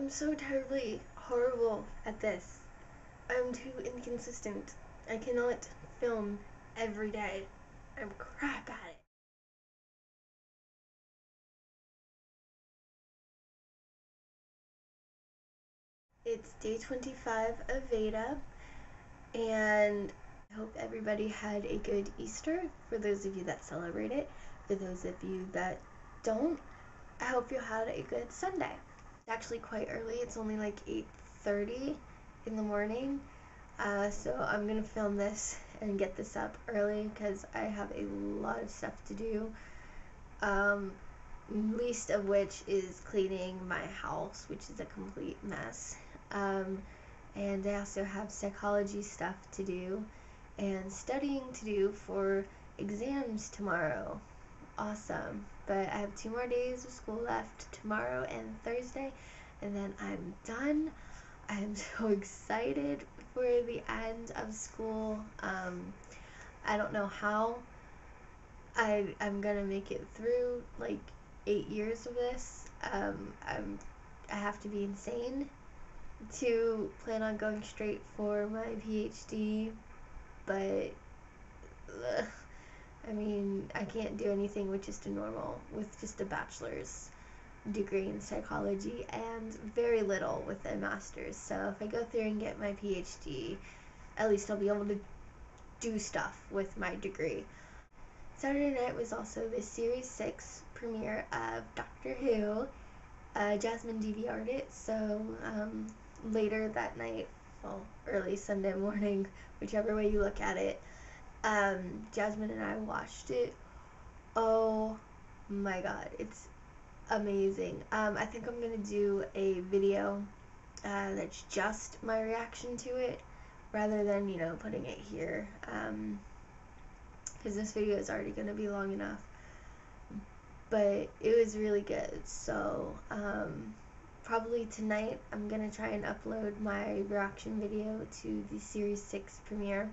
I'm so terribly horrible at this. I'm too inconsistent. I cannot film every day. I'm crap at it. It's day 25 of VEDA, and I hope everybody had a good Easter for those of you that celebrate it. For those of you that don't, I hope you had a good Sunday. It's actually quite early. It's only like 8:30 in the morning. So I'm gonna film this and get this up early because I have a lot of stuff to do. Least of which is cleaning my house, which is a complete mess. And I also have psychology stuff to do and studying to do for exams tomorrow. Awesome. But I have 2 more days of school left, tomorrow and Thursday, and then I'm done. I'm so excited for the end of school. I don't know how I'm gonna make it through like 8 years of this. I have to be insane to plan on going straight for my PhD, but I mean, I can't do anything with just a bachelor's degree in psychology and very little with a master's. So if I go through and get my PhD, at least I'll be able to do stuff with my degree. Saturday night was also the Series 6 premiere of Doctor Who. Jasmine DVR'd it, so later that night, well, early Sunday morning, whichever way you look at it, Jasmine and I watched it. Oh my god, it's amazing. I think I'm gonna do a video that's just my reaction to it rather than, putting it here, because this video is already gonna be long enough. But it was really good, so probably tonight I'm gonna try and upload my reaction video to the Series 6 premiere.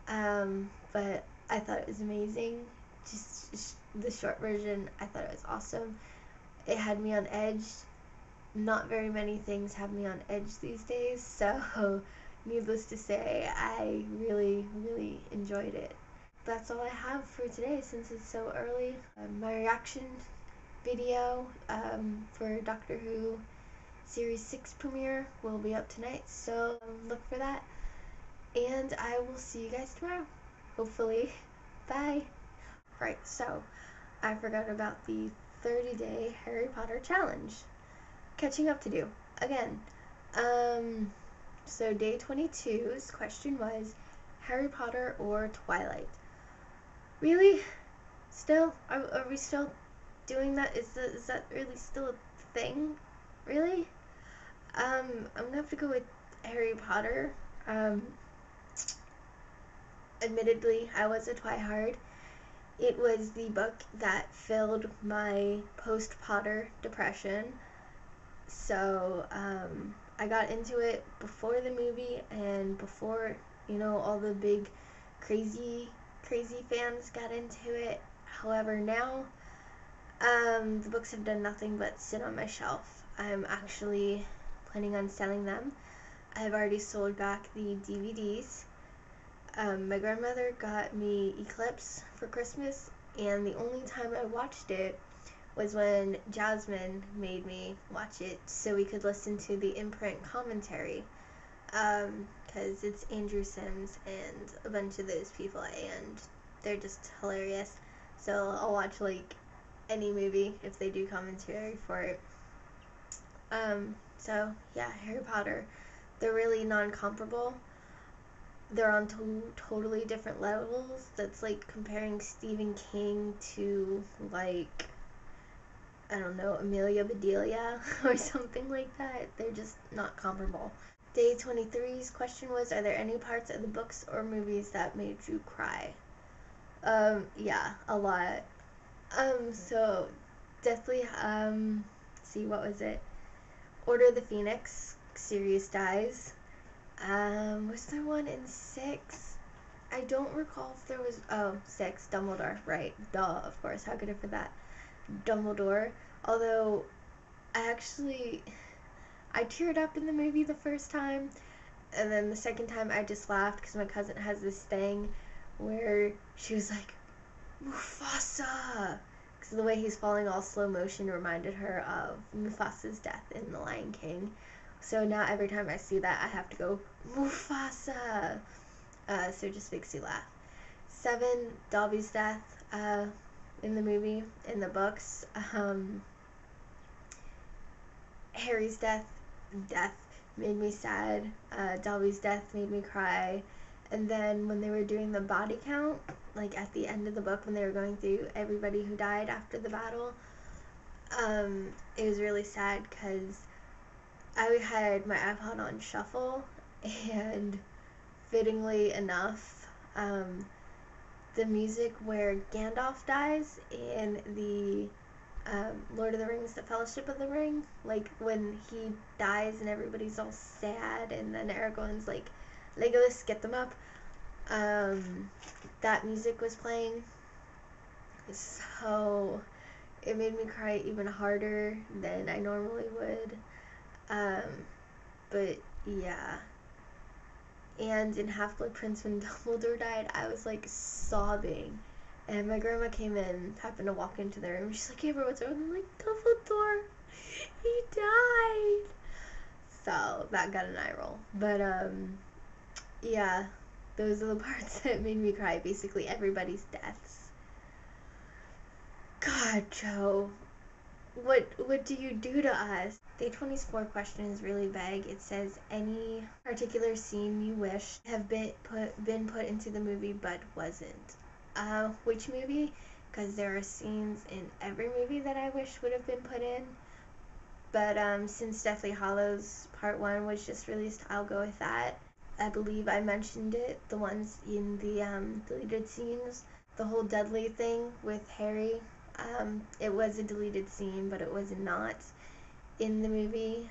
But I thought it was amazing. Just the short version, I thought it was awesome. It had me on edge. Not very many things have me on edge these days, so needless to say, I really, really enjoyed it. That's all I have for today since it's so early. My reaction video for Doctor Who Series 6 premiere will be up tonight, so look for that. And I will see you guys tomorrow, hopefully. Bye. Right, so I forgot about the 30-day Harry Potter challenge. Catching up to do, again. So day 22's question was Harry Potter or Twilight? Really? Still? Are we still doing that? Is that really still a thing? Really? I'm gonna have to go with Harry Potter. Admittedly, I was a twihard. It was the book that filled my post-Potter depression. So, I got into it before the movie and before, all the big crazy fans got into it. However, now, the books have done nothing but sit on my shelf. I'm actually planning on selling them. I've already sold back the DVDs. My grandmother got me Eclipse for Christmas, and the only time I watched it was when Jasmine made me watch it so we could listen to the imprint commentary, because it's Andrew Sims and a bunch of those people, and they're just hilarious. So I'll watch like any movie if they do commentary for it. So yeah, Harry Potter, they're really non-comparable. They're on totally different levels. That's like comparing Stephen King to, like, I don't know, Amelia Bedelia or something like that. They're just not comparable. Day 23's question was, are there any parts of the books or movies that made you cry? Yeah, a lot. So definitely, see, what was it? Order of the Phoenix, Sirius dies. Was there one in 6? I don't recall if there was, 6, Dumbledore, right, duh, of course, how could I forget that? Dumbledore, although, I actually, I teared up in the movie the first time, and then the second time I just laughed because my cousin has this thing where she was like, Mufasa! Because the way he's falling all slow motion reminded her of Mufasa's death in The Lion King. So now every time I see that, I have to go, Mufasa! So it just makes you laugh. 7, Dobby's death in the movie, in the books. Harry's death made me sad. Dobby's death made me cry. And then when they were doing the body count, like at the end of the book when they were going through everybody who died after the battle, it was really sad because I had my iPod on shuffle, and fittingly enough, the music where Gandalf dies in the Lord of the Rings, The Fellowship of the Ring, like when he dies and everybody's all sad, and then Aragorn's like, Legolas, get them up. That music was playing, so it made me cry even harder than I normally would. But yeah. And in Half-Blood Prince, when Dumbledore died, I was like sobbing. And my grandma came in, happened to walk into the room. She's like, Amber, what's wrong? I'm like, Dumbledore, he died. So that got an eye roll. But yeah, those are the parts that made me cry. Basically everybody's deaths. God, Joe, what do you do to us? Day 24 question is really vague. It says, any particular scene you wish have been put into the movie but wasn't. Which movie? Because there are scenes in every movie that I wish would have been put in. But since Deathly Hallows Part 1 was just released, I'll go with that. I believe I mentioned it, the ones in the deleted scenes. The whole Dudley thing with Harry. It was a deleted scene, but it was not in the movie.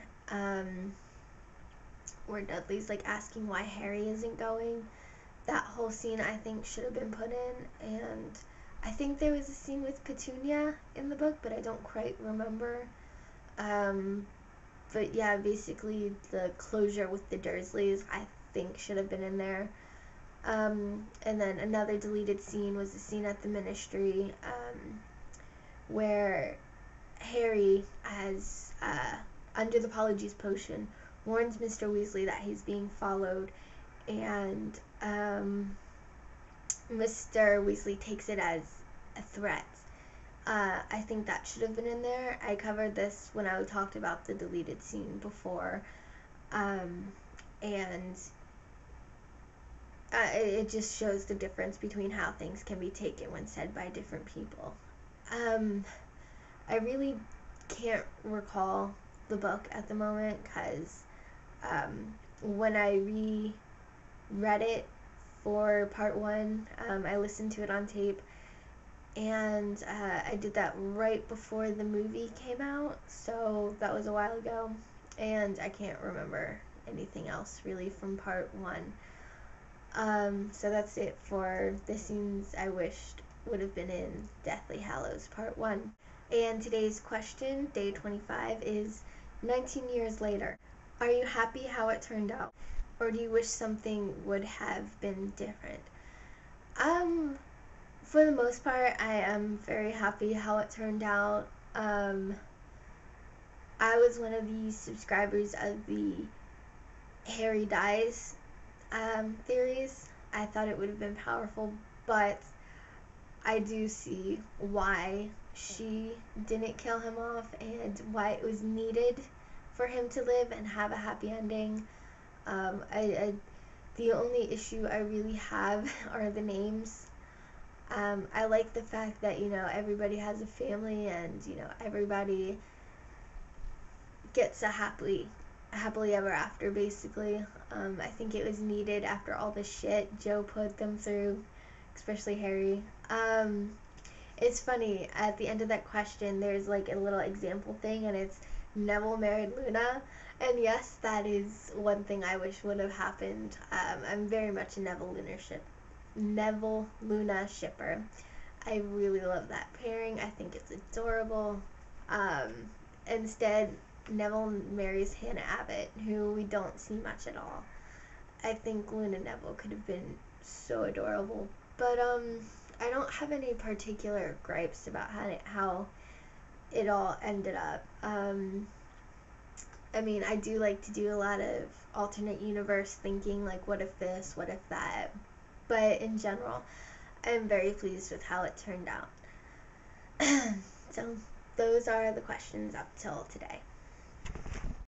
Where Dudley's like asking why Harry isn't going. That whole scene I think should have been put in, and I think there was a scene with Petunia in the book, but I don't quite remember. But yeah, basically the closure with the Dursleys I think should have been in there. And then another deleted scene was the scene at the Ministry, where Harry has, under the Polyjuice Potion, warns Mr. Weasley that he's being followed, and Mr. Weasley takes it as a threat. I think that should have been in there. I covered this when I talked about the deleted scene before, and it just shows the difference between how things can be taken when said by different people. I really can't recall the book at the moment because when I reread it for Part 1, I listened to it on tape, and I did that right before the movie came out, so that was a while ago, and I can't remember anything else really from Part 1. So that's it for the scenes I wished would have been in Deathly Hallows Part 1. And today's question, day 25, is 19 years later. Are you happy how it turned out? Or do you wish something would have been different? For the most part, I am very happy how it turned out. I was one of the subscribers of the Harry dies theories. I thought it would have been powerful, but I do see why she didn't kill him off and why it was needed for him to live and have a happy ending. The only issue I really have are the names. I like the fact that, everybody has a family and, everybody gets a happily ever after, basically. I think it was needed after all the shit Joe put them through, especially Harry. It's funny, at the end of that question, there's like a little example thing, and it's Neville married Luna, and yes, that is one thing I wish would have happened. I'm very much a Neville Luna shipper. I really love that pairing. I think it's adorable. Instead, Neville marries Hannah Abbott, who we don't see much at all. I think Luna Neville could have been so adorable. But I don't have any particular gripes about how it all ended up. I mean, I do like to do a lot of alternate universe thinking, like what if this, what if that. But in general, I'm very pleased with how it turned out. So those are the questions up till today.